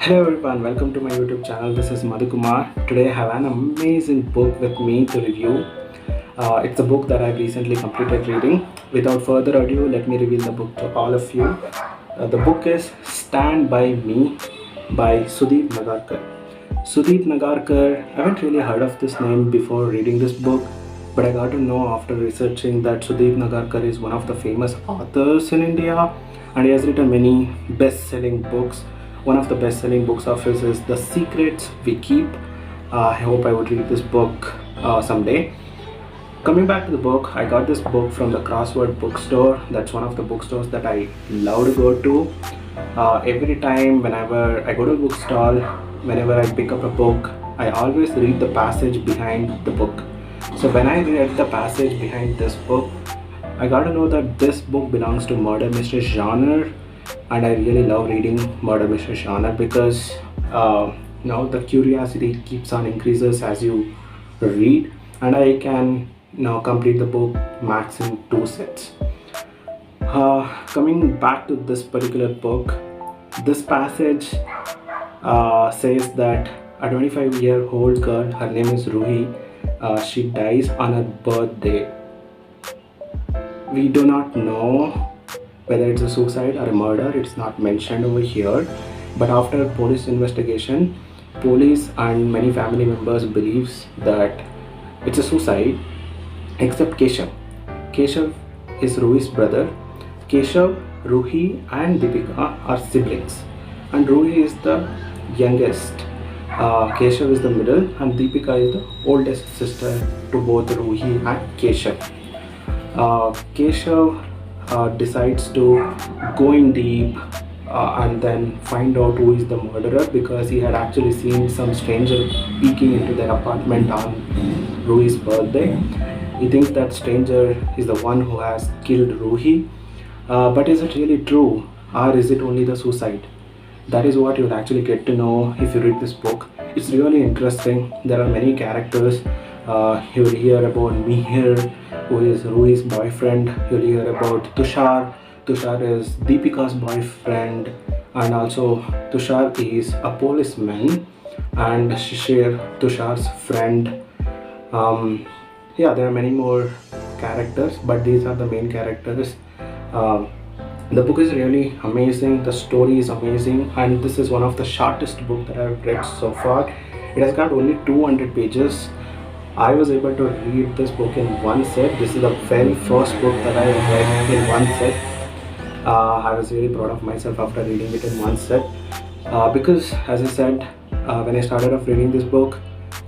Hello everyone, welcome to my YouTube channel. This is Madhukumar. Today I have an amazing book with me to review. It's a book that I've recently completed reading. Without further ado, let me reveal the book to all of you. The book is Stand By Me by Sudeep Nagarkar. Sudeep Nagarkar, I haven't really heard of this name before reading this book, but I got to know after researching that Sudeep Nagarkar is one of the famous authors in India and he has written many best-selling books. One of the best-selling books of his is The Secrets We Keep. I hope I would read this book someday. Coming back to the book, I got this book from the Crossword bookstore. That's one of the bookstores that I love to go to. Every time whenever I go to a bookstall, whenever I pick up a book, I always read the passage behind the book. So when I read the passage behind this book, I got to know that this book belongs to murder mystery genre, and I really love reading murder mystery genre because the curiosity keeps on increases as you read, and I can now complete the book max in 2 sets. Coming back to this particular book, this passage says that a 25-year-old girl, her name is Ruhi, she dies on her birthday. We do not know whether it's a suicide or a murder. It's not mentioned over here, but after police investigation, police and many family members believes that it's a suicide, except Keshav. Keshav is Ruhi's brother. Keshav, Ruhi and Deepika are siblings, and Ruhi is the youngest. Keshav is the middle and Deepika is the oldest sister to both Ruhi and Keshav. Keshav decides to go in deep and then find out who is the murderer, because he had actually seen some stranger peeking into their apartment on Ruhi's birthday. He thinks that stranger is the one who has killed Ruhi, but is it really true, or is it only the suicide? That is what you'll actually get to know if you read this book. It's really interesting. There are many characters. You'll hear about Mihir, who is Ruhi's boyfriend. You'll hear about Tushar. Tushar is Deepika's boyfriend, and also Tushar is a policeman, and Shishir, Tushar's friend. There are many more characters, but these are the main characters. The book is really amazing. The story is amazing, and this is one of the shortest books that I've read so far. It has got only 200 pages. I was able to read this book in one set. This is the very first book that I read in one set. I was really proud of myself after reading it in one set because, as I said, when I started off reading this book,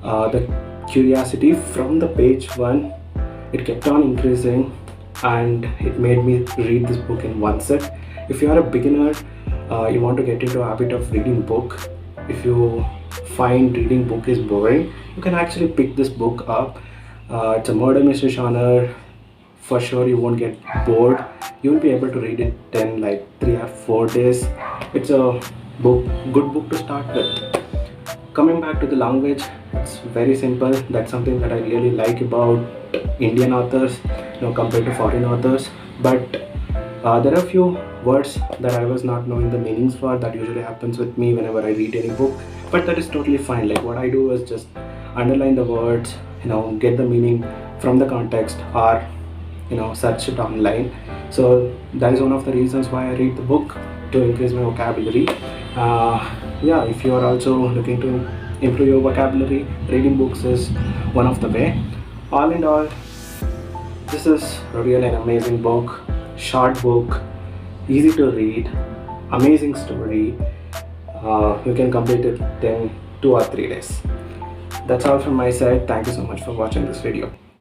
the curiosity from the page 1, it kept on increasing, and it made me read this book in one set. If you are a beginner, you want to get into a habit of reading book, if you find reading book is boring, you can actually pick this book up. It's a murder mystery genre. For sure you won't get bored. You will be able to read it in like 3 or 4 days. It's a good book to start with. Coming back to the language, it's very simple. That's something that I really like about Indian authors, compared to foreign authors. But there are a few words that I was not knowing the meanings for. That usually happens with me whenever I read any book, but that is totally fine. Like, what I do is just underline the words, get the meaning from the context, or search it online. So that is one of the reasons why I read the book, to increase my vocabulary. If you are also looking to improve your vocabulary, reading books is one of the way. All in all, this is really an amazing book. Short book, easy to read, amazing story. You can complete it in 2 or 3 days. That's all from my side. Thank you so much for watching this video.